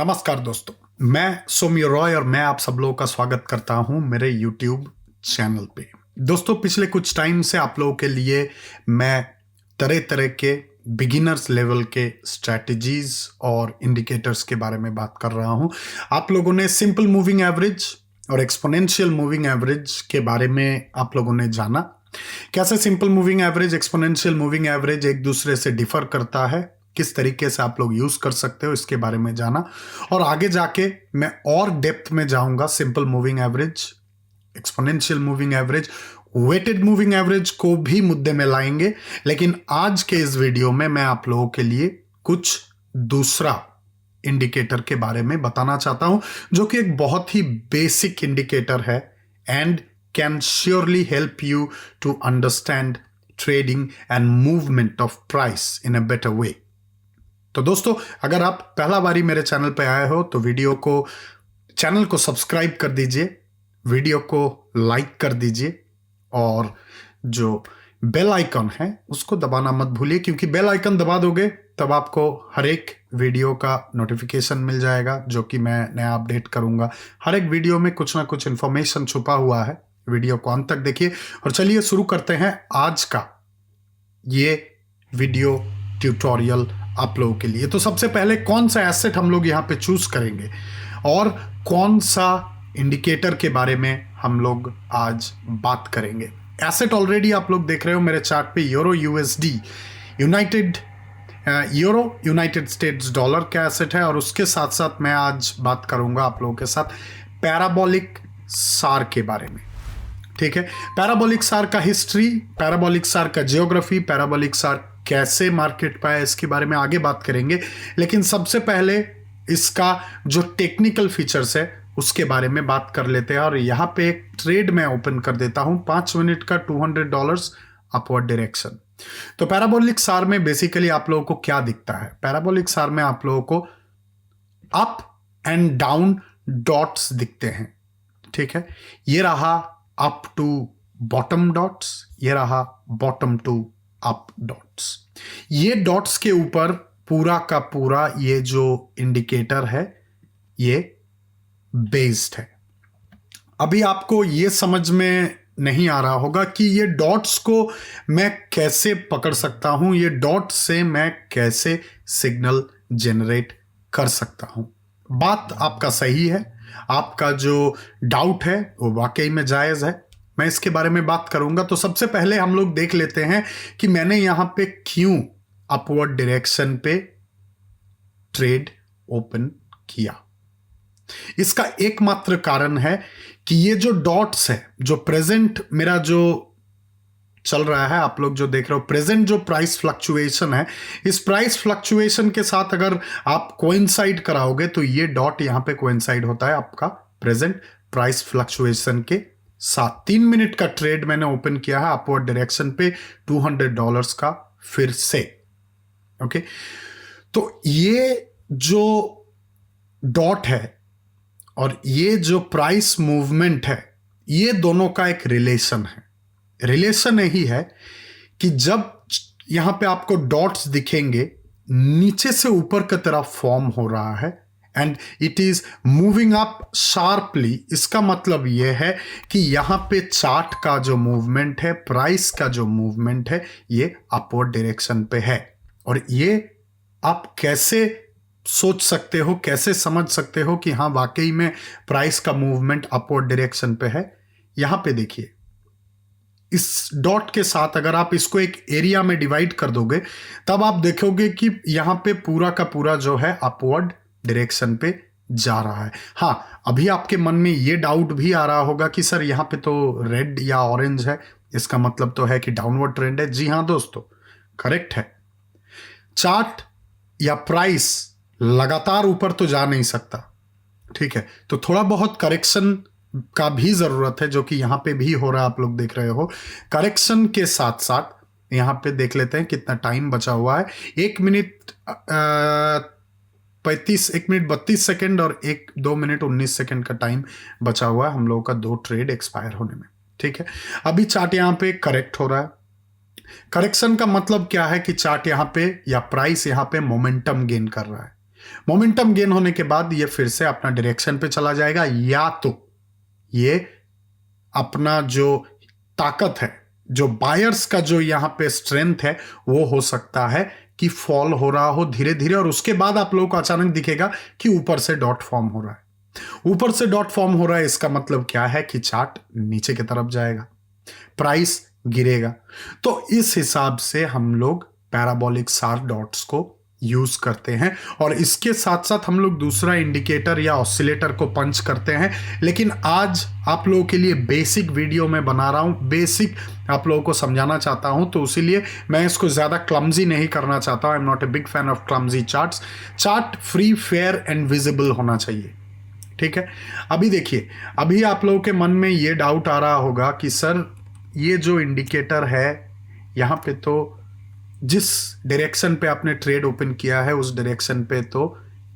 नमस्कार दोस्तों, मैं सौम्य रॉय और मैं आप सब लोगों का स्वागत करता हूं मेरे YouTube चैनल पे। दोस्तों, पिछले कुछ टाइम से आप लोगों के लिए मैं तरह तरह के बिगिनर्स लेवल के स्ट्रैटेजीज और इंडिकेटर्स के बारे में बात कर रहा हूं। आप लोगों ने सिंपल मूविंग एवरेज और एक्सपोनेंशियल मूविंग एवरेज के बारे में आप लोगों ने जाना, कैसे simple moving average, exponential moving average एक दूसरे से डिफर करता है, किस तरीके से आप लोग यूज कर सकते हो, इसके बारे में जाना। और आगे जाके मैं और डेप्थ में जाऊंगा simple moving average, exponential moving average, weighted moving average को भी मुद्दे में लाएंगे। लेकिन आज के इस वीडियो में मैं आप लोगों के लिए कुछ दूसरा इंडिकेटर के बारे में बताना चाहता हूं, जो कि एक बहुत ही बेसिक इंडिकेटर है and can surely help you to understand trading and movement of price in a better way. तो दोस्तों, अगर आप पहला बारी मेरे चैनल पे आए हो तो चैनल को सब्सक्राइब कर दीजिए, वीडियो को लाइक कर दीजिए और जो बेल आइकन है उसको दबाना मत भूलिए, क्योंकि बेल आइकन दबा दोगे तब आपको हर एक वीडियो का नोटिफिकेशन मिल जाएगा जो कि मैं नया अपडेट करूंगा। हर एक वीडियो में कुछ ना कुछ इंफॉर्मेशन छुपा हुआ है। वीडियो को अंत तक देखिए और चलिए शुरू करते हैं आज का ये वीडियो ट्यूटोरियल आप लोगों के लिए। तो सबसे पहले कौन सा एसेट हम लोग यहाँ पे चूज करेंगे और कौन सा इंडिकेटर के बारे में हम लोग आज बात करेंगे। एसेट ऑलरेडी आप लोग देख रहे हो मेरे चार्ट पे, euro USD, United states dollar का एसेट है। और उसके साथ साथ मैं आज बात करूंगा आप लोगों के साथ पैराबोलिक सार के बारे में। ठीक है, पैराबोलिक सार का हिस्ट्री, पैराबोलिक सार का जियोग्राफी, पैराबोलिक सार कैसे मार्केट पाया, इसके बारे में आगे बात करेंगे। लेकिन सबसे पहले इसका जो टेक्निकल फीचर्स है उसके बारे में बात कर लेते हैं। और यहाँ पे एक ट्रेड मैं ओपन कर देता हूं, 5 मिनट का $200 अपवर्ड डायरेक्शन। तो पैराबोलिक सार में बेसिकली आप लोगों को क्या दिखता है? पैराबोलिक सार में आप लोगों को अप एंड डाउन डॉट्स दिखते हैं। ठीक है, ये रहा अप टू बॉटम डॉट्स, ये रहा बॉटम टू अप डॉट्स। ये डॉट्स के ऊपर पूरा का पूरा ये जो इंडिकेटर है ये बेस्ड है। अभी आपको ये समझ में नहीं आ रहा होगा कि ये डॉट्स को मैं कैसे पकड़ सकता हूं, ये डॉट से मैं कैसे सिग्नल जनरेट कर सकता हूं। बात आपका सही है, आपका जो डाउट है वो वाकई में जायज है, मैं इसके बारे में बात करूंगा। तो सबसे पहले हम लोग देख लेते हैं कि मैंने यहां पे क्यों अपवर्ड डायरेक्शन पे ट्रेड ओपन किया। इसका एकमात्र कारण है कि ये जो डॉट्स है, जो प्रेजेंट मेरा जो चल रहा है, आप लोग जो देख रहे हो प्रेजेंट जो प्राइस फ्लक्चुएशन है, इस प्राइस फ्लक्चुएशन के साथ अगर आप कोइंसाइड कराओगे तो ये डॉट यहां पे कोइंसाइड होता है आपका प्रेजेंट प्राइस फ्लक्चुएशन के साथ। 3 मिनट का ट्रेड मैंने ओपन किया है अपवर्ड डायरेक्शन पे $200 का फिर से। ओके, तो ये जो डॉट है और ये जो प्राइस मूवमेंट है, ये दोनों का एक रिलेशन है। रिलेशन यही है कि जब यहां पे आपको डॉट्स दिखेंगे नीचे से ऊपर की तरफ फॉर्म हो रहा है and it is moving up sharply, इसका मतलब यह है कि यहां पे चार्ट का जो मूवमेंट है, प्राइस का जो मूवमेंट है, ये अपवर्ड डायरेक्शन पे है। और ये आप कैसे सोच सकते हो, कैसे समझ सकते हो कि हाँ वाकई में प्राइस का मूवमेंट अपवर्ड डायरेक्शन पे है? यहां पे देखिए, इस डॉट के साथ अगर आप इसको एक एरिया में डिवाइड कर दोगे तब आप देखोगे कि यहां पे पूरा का पूरा जो है अपवर्ड डायरेक्शन पे जा रहा है। हाँ, अभी आपके मन में ये डाउट भी आ रहा होगा कि सर यहां पे तो रेड या ऑरेंज है, इसका मतलब तो है कि डाउनवर्ड ट्रेंड है। जी हाँ दोस्तों, करेक्ट है। चार्ट या प्राइस लगातार ऊपर तो जा नहीं सकता, ठीक है, तो थोड़ा बहुत करेक्शन का भी जरूरत है, जो कि यहां पे भी हो रहा है, आप लोग देख रहे हो। करेक्शन के साथ साथ यहां पे देख लेते हैं कितना टाइम बचा हुआ है। 1 मिनट 32 सेकंड और 2 मिनट 19 सेकंड का टाइम बचा हुआ है हम लोगों का 2 ट्रेड एक्सपायर होने में। ठीक है, अभी चार्ट यहां पे करेक्ट हो रहा है। करेक्शन का मतलब क्या है कि चार्ट यहां पे या प्राइस यहां पे मोमेंटम गेन कर रहा है। मोमेंटम गेन होने के बाद ये फिर से अपना डायरेक्शन पे चला जाएगा, या तो ये अपना जो ताकत है, जो बायर्स का जो यहां पे स्ट्रेंथ है, वो हो सकता है कि फॉल हो रहा हो धीरे धीरे, और उसके बाद आप लोगों को अचानक दिखेगा कि ऊपर से डॉट फॉर्म हो रहा है। ऊपर से डॉट फॉर्म हो रहा है, इसका मतलब क्या है कि चार्ट नीचे की तरफ जाएगा, प्राइस गिरेगा। तो इस हिसाब से हम लोग पैराबोलिक सार डॉट्स को यूज करते हैं, और इसके साथ साथ हम लोग दूसरा इंडिकेटर या ऑसिलेटर को पंच करते हैं। लेकिन आज आप लोगों के लिए बेसिक वीडियो में बना रहा हूं, बेसिक आप लोगों को समझाना चाहता हूं, तो इसीलिए मैं इसको ज्यादा क्लमजी नहीं करना चाहता। I am not a big fan of clumsy charts. Chart free, fair and visible होना चाहिए, ठीक है। अभी देखिए, अभी आप लोगों के मन में ये डाउट आ रहा होगा कि सर ये जो इंडिकेटर है यहाँ पे, तो जिस डायरेक्शन पे आपने ट्रेड ओपन किया है उस डायरेक्शन पे तो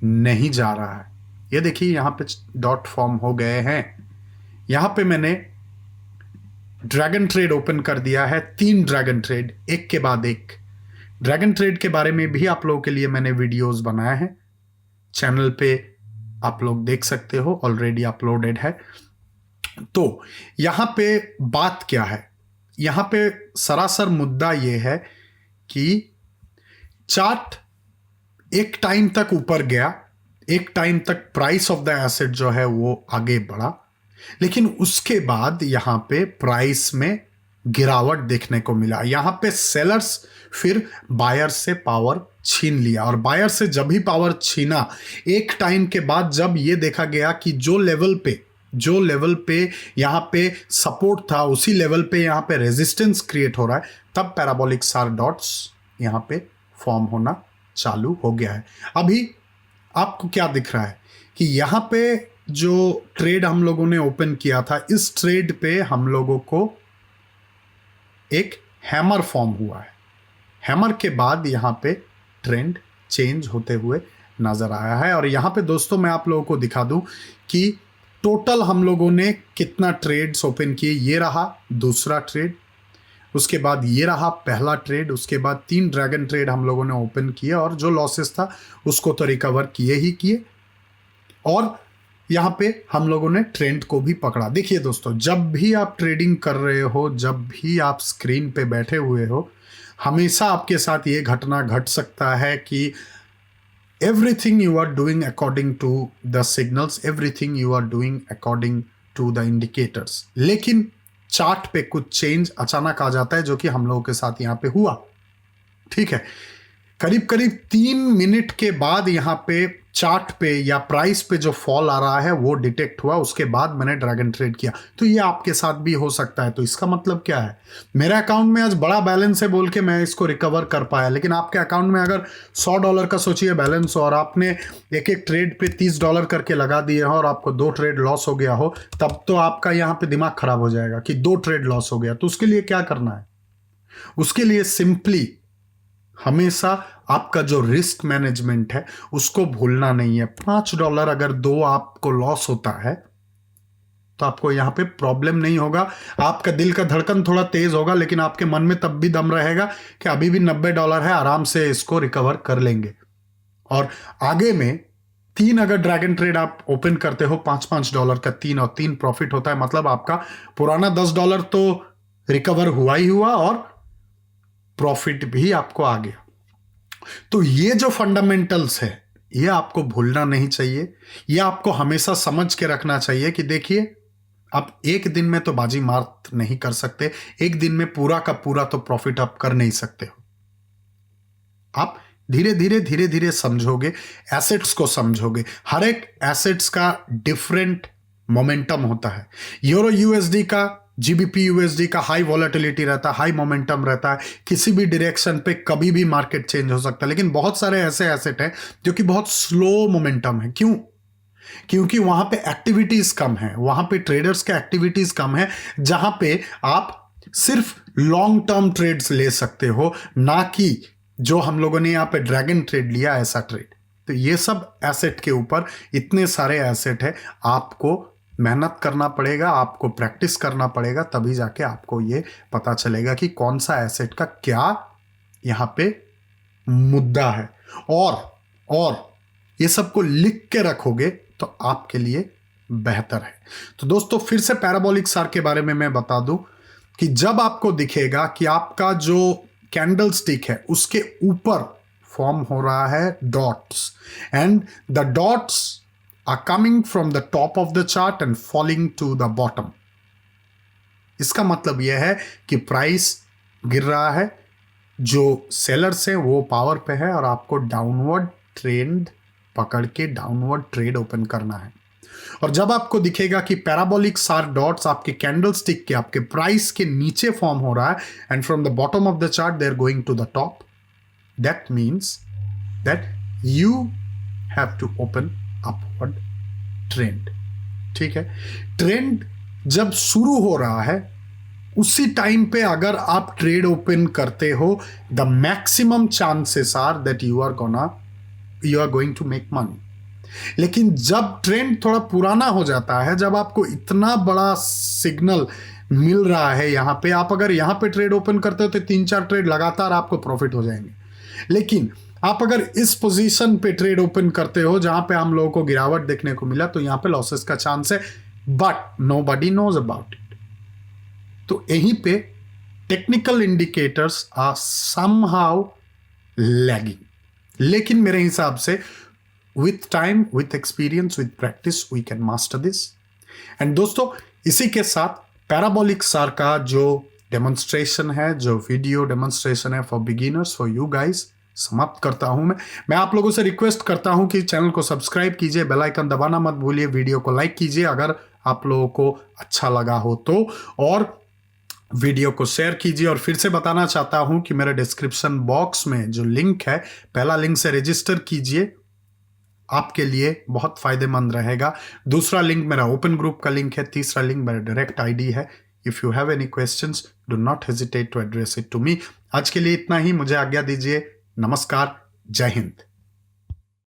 नहीं जा रहा है। ये देखिए यहाँ पे डॉट फॉर्म हो गए हैं। यहाँ पे मैंने ड्रैगन ट्रेड ओपन कर दिया है, 3 ड्रैगन ट्रेड एक के बाद एक। ड्रैगन ट्रेड के बारे में भी आप लोगों के लिए मैंने वीडियोस बनाए हैं, चैनल पे आप लोग देख सकते हो, ऑलरेडी अपलोडेड है। तो यहाँ पे बात क्या है, यहाँ पे सरासर मुद्दा ये है कि चार्ट एक टाइम तक ऊपर गया, एक टाइम तक प्राइस ऑफ द एसेट जो है वो आगे बढ़ा, लेकिन उसके बाद यहां पे प्राइस में गिरावट देखने को मिला। यहां पे सेलर्स फिर बायर से पावर छीन लिया, और बायर से जब भी पावर छीना, एक टाइम के बाद जब ये देखा गया कि जो लेवल पे यहां पे सपोर्ट था उसी लेवल पे यहां पे रेजिस्टेंस क्रिएट हो रहा है, तब पैराबोलिक सार डॉट्स यहां पे फॉर्म होना चालू हो गया है। अभी आपको क्या दिख रहा है कि यहां पे जो ट्रेड हम लोगों ने ओपन किया था, इस ट्रेड पे हम लोगों को एक हैमर फॉर्म हुआ है। हैमर के बाद यहां पे ट्रेंड चेंज होते हुए नजर आया है। और यहां पे दोस्तों मैं आप लोगों को दिखा दूं कि टोटल हम लोगों ने कितना ट्रेड्स ओपन किए। ये रहा दूसरा ट्रेड, उसके बाद ये रहा पहला ट्रेड, उसके बाद 3 ड्रैगन ट्रेड हम लोगों ने ओपन किए, और जो लॉसेस था उसको तो रिकवर किए ही किए, और यहां पे हम लोगों ने ट्रेंड को भी पकड़ा। देखिए दोस्तों, जब भी आप ट्रेडिंग कर रहे हो, जब भी आप स्क्रीन पे बैठे हुए हो, हमेशा आपके साथ ये घटना घट सकता है कि everything you are doing according to the signals, everything you are doing according to the indicators, लेकिन चार्ट पे कुछ चेंज अचानक आ जाता है, जो कि हम लोगों के साथ यहां पे हुआ। ठीक है, करीब करीब 3 मिनट के बाद यहां पे चार्ट पे या प्राइस पे जो फॉल आ रहा है वो डिटेक्ट हुआ, उसके बाद मैंने ड्रैगन ट्रेड किया। तो ये आपके साथ भी हो सकता है। तो इसका मतलब क्या है, मेरे अकाउंट में आज बड़ा बैलेंस है बोल के मैं इसको रिकवर कर पाया, लेकिन आपके अकाउंट में अगर $100 का सोचिए बैलेंस हो, और आपने एक एक ट्रेड पे $30 करके लगा दिए हो, और आपको 2 ट्रेड लॉस हो गया हो, तब तो आपका यहाँ पे दिमाग खराब हो जाएगा कि 2 ट्रेड लॉस हो गया। तो उसके लिए क्या करना है, उसके लिए सिंपली हमेशा आपका जो रिस्क मैनेजमेंट है उसको भूलना नहीं है। $5 अगर 2 आपको लॉस होता है तो आपको यहां पे प्रॉब्लम नहीं होगा। आपका दिल का धड़कन थोड़ा तेज होगा, लेकिन आपके मन में तब भी दम रहेगा कि अभी भी $90 है, आराम से इसको रिकवर कर लेंगे। और आगे में 3 अगर ड्रैगन ट्रेड आप ओपन करते हो $5-5 का 3 और 3 प्रॉफिट होता है, मतलब आपका पुराना $10 तो रिकवर हुआ ही हुआ, और प्रॉफिट भी आपको आ गया। तो ये जो फंडामेंटल्स है ये आपको भूलना नहीं चाहिए, ये आपको हमेशा समझ के रखना चाहिए कि देखिए, आप एक दिन में तो बाजी मार नहीं कर सकते, एक दिन में पूरा का पूरा तो प्रॉफिट आप कर नहीं सकते हो। आप धीरे धीरे समझोगे, एसेट्स को समझोगे। हर एक एसेट्स का डिफरेंट मोमेंटम होता है। यूरो यूएसडी का, जीबीपी यूएसडी का हाई वॉलेटिलिटी रहता है, हाई मोमेंटम रहता है, किसी भी डायरेक्शन पे कभी भी मार्केट चेंज हो सकता है। लेकिन बहुत सारे ऐसे एसेट हैं जो कि बहुत स्लो मोमेंटम है। क्यों? क्योंकि वहां पे एक्टिविटीज कम है, वहां पे ट्रेडर्स के एक्टिविटीज कम है, जहां पे आप सिर्फ लॉन्ग टर्म ट्रेड्स ले सकते हो, ना कि जो हम लोगों ने यहाँ पे ड्रैगन ट्रेड लिया ऐसा ट्रेड। तो ये सब एसेट के ऊपर इतने सारे एसेट है, आपको मेहनत करना पड़ेगा, आपको प्रैक्टिस करना पड़ेगा, तभी जाके आपको ये पता चलेगा कि कौन सा एसेट का क्या यहाँ पे मुद्दा है। और ये सबको लिख के रखोगे तो आपके लिए बेहतर है। तो दोस्तों फिर से पैराबोलिक सार के बारे में मैं बता दूं कि जब आपको दिखेगा कि आपका जो कैंडल स्टिक है उसके ऊपर फॉर्म हो रहा है dots, and the dots are coming from the top of the chart and falling to the bottom, इसका मतलब यह है कि प्राइस गिर रहा है, जो सेलर्स हैं वो पावर पे है और आपको डाउनवर्ड ट्रेंड पकड़ के डाउनवर्ड ट्रेड ओपन करना है। और जब आपको दिखेगा कि पैराबोलिक सार डॉट्स आपके कैंडल स्टिक के आपके प्राइस के नीचे फॉर्म हो रहा है and from the bottom of the chart they are going to the top, that means that you have to open upward trend. ठीक है, ट्रेंड जब शुरू हो रहा है उसी टाइम पे अगर आप ट्रेड ओपन करते हो, the maximum chances are that you are going to make money. लेकिन जब ट्रेंड थोड़ा पुराना हो जाता है, जब आपको इतना बड़ा सिग्नल मिल रहा है यहां पे, आप अगर यहां पे ट्रेड ओपन करते हो तो 3-4 ट्रेड लगातार आपको प्रॉफिट हो जाएंगे। लेकिन आप अगर इस पोजीशन पे ट्रेड ओपन करते हो जहां पे हम लोगों को गिरावट देखने को मिला, तो यहां पे लॉसेस का चांस है, but nobody knows about it. तो यहीं पे technical indicators are somehow lagging, लेकिन मेरे हिसाब से with time, with experience, with practice, we can master this. And दोस्तों इसी के साथ पैराबोलिक सार का जो डेमोन्स्ट्रेशन है, जो वीडियो डेमोन्स्ट्रेशन है for beginners, for you guys, समाप्त करता हूं। मैं आप लोगों से रिक्वेस्ट करता हूं कि चैनल को सब्सक्राइब कीजिए, बेल आइकन दबाना मत भूलिए, वीडियो को लाइक कीजिए अगर आप लोगों को अच्छा लगा हो तो, और वीडियो को शेयर कीजिए। और फिर से बताना चाहता हूं कि मेरे डिस्क्रिप्शन बॉक्स में जो लिंक है, पहला लिंक से रजिस्टर कीजिए, आपके लिए बहुत फायदेमंद रहेगा। दूसरा लिंक मेरा ओपन ग्रुप का लिंक है। तीसरा लिंक मेरा डायरेक्ट आईडी है। If you have any questions do not hesitate to address it to me. आज के लिए इतना ही, मुझे आज्ञा दीजिए। नमस्कार, जय हिंद।